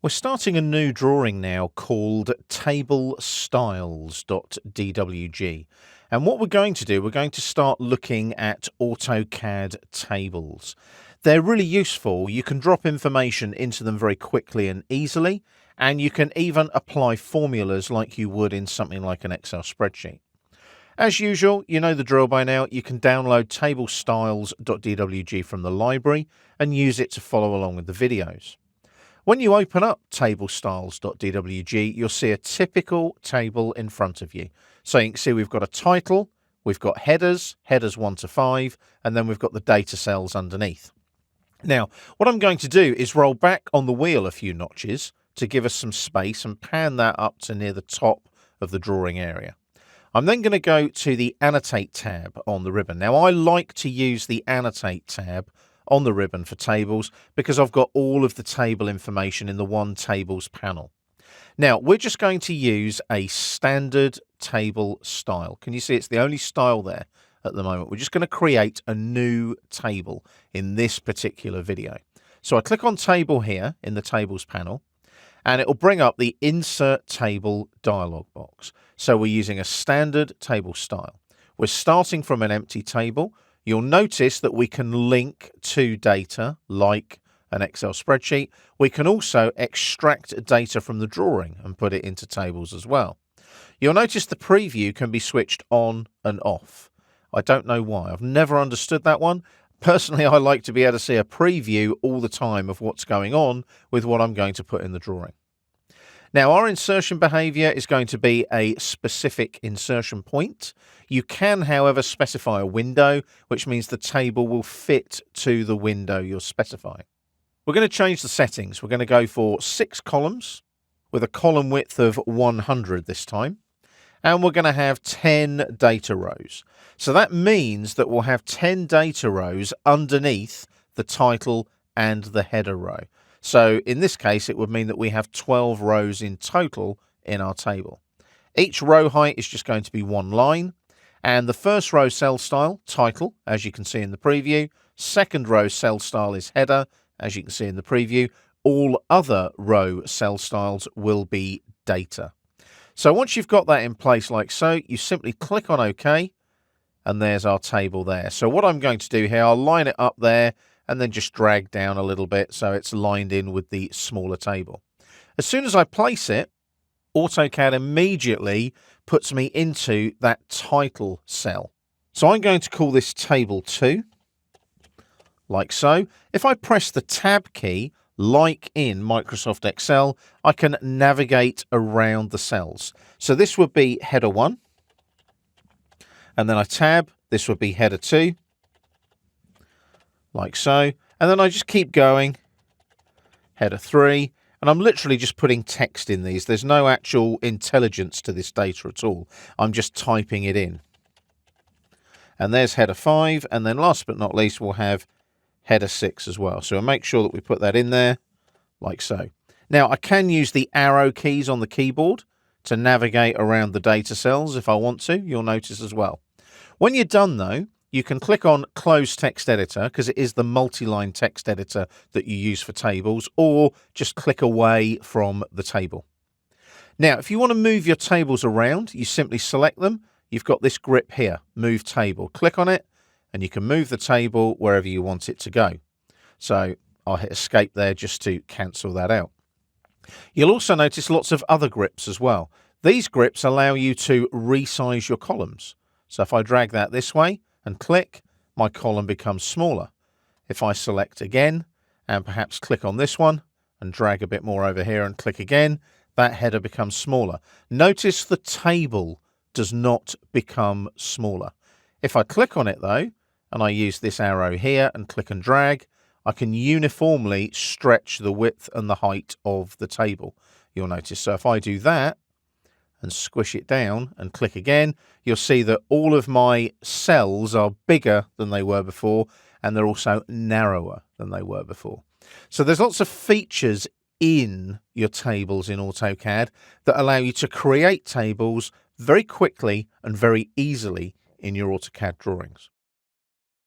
We're starting a new drawing now called Table Styles DWG. And what we're going to do, we're going to start looking at AutoCAD tables. They're really useful. You can drop information into them very quickly and easily, and you can even apply formulas like you would in something like an Excel spreadsheet. As usual, you know the drill by now. You can download Table Styles DWG from the library and use it to follow along with the videos. When you open up Table Styles DWG, you'll see a typical table in front of you. So you can see we've got a title, we've got headers 1 to 5, and then we've got the data cells underneath. Now, what I'm going to do is roll back on the wheel a few notches to give us some space and pan that up to near the top of the drawing area. I'm then going to go to the Annotate tab on the ribbon. Now, I like to use the Annotate tab on the ribbon for tables because I've got all of the table information in the one tables panel. Now, we're just going to use a standard table style. Can you see it's the only style there at the moment? We're just going to create a new table in this particular video. So I click on table here in the tables panel, and it will bring up the insert table dialog box. So we're using a standard table style. We're starting from an empty table. You'll notice that we can link to data like an Excel spreadsheet. We can also extract data from the drawing and put it into tables as well. You'll notice the preview can be switched on and off. I don't know why. I've never understood that one. Personally, I like to be able to see a preview all the time of what's going on with what I'm going to put in the drawing. Now, our insertion behavior is going to be a specific insertion point. You can, however, specify a window, which means the table will fit to the window you're specifying. We're going to change the settings. We're going to go for 6 columns with a column width of 100 this time. And we're going to have 10 data rows. So that means that we'll have 10 data rows underneath the title and the header row. So in this case, it would mean that we have 12 rows in total in our table. Each row height is just going to be 1 line. And the first row cell style, title, as you can see in the preview. Second row cell style is header, as you can see in the preview. All other row cell styles will be data. So once you've got that in place like so, you simply click on OK, and there's our table there. So what I'm going to do here, I'll line it up there and then just drag down a little bit so it's lined in with the smaller table. As soon as I place it, AutoCAD immediately puts me into that title cell. So I'm going to call this table 2, like so. If I press the Tab key, like in Microsoft Excel, I can navigate around the cells. So this would be header 1, and then I tab, this would be header 2, like so, and then I just keep going, header 3, and I'm literally just putting text in these. There's no actual intelligence to this data at all. I'm just typing it in. And there's header 5, and then last but not least, we'll have header 6 as well. So we'll make sure that we put that in there, like so. Now, I can use the arrow keys on the keyboard to navigate around the data cells if I want to, you'll notice as well. When you're done, though, you can click on Close Text Editor, because it is the multi-line text editor that you use for tables, or just click away from the table. Now, if you want to move your tables around, you simply select them. You've got this grip here, Move Table. Click on it, and you can move the table wherever you want it to go. So I'll hit Escape there just to cancel that out. You'll also notice lots of other grips as well. These grips allow you to resize your columns. So if I drag that this way and click, my column becomes smaller. If I select again and perhaps click on this one and drag a bit more over here and click again, that header becomes smaller. Notice the table does not become smaller. If I click on it though, and I use this arrow here and click and drag, I can uniformly stretch the width and the height of the table. You'll notice. So if I do that and squish it down and click again, you'll see that all of my cells are bigger than they were before, and they're also narrower than they were before. So there's lots of features in your tables in AutoCAD that allow you to create tables very quickly and very easily in your AutoCAD drawings.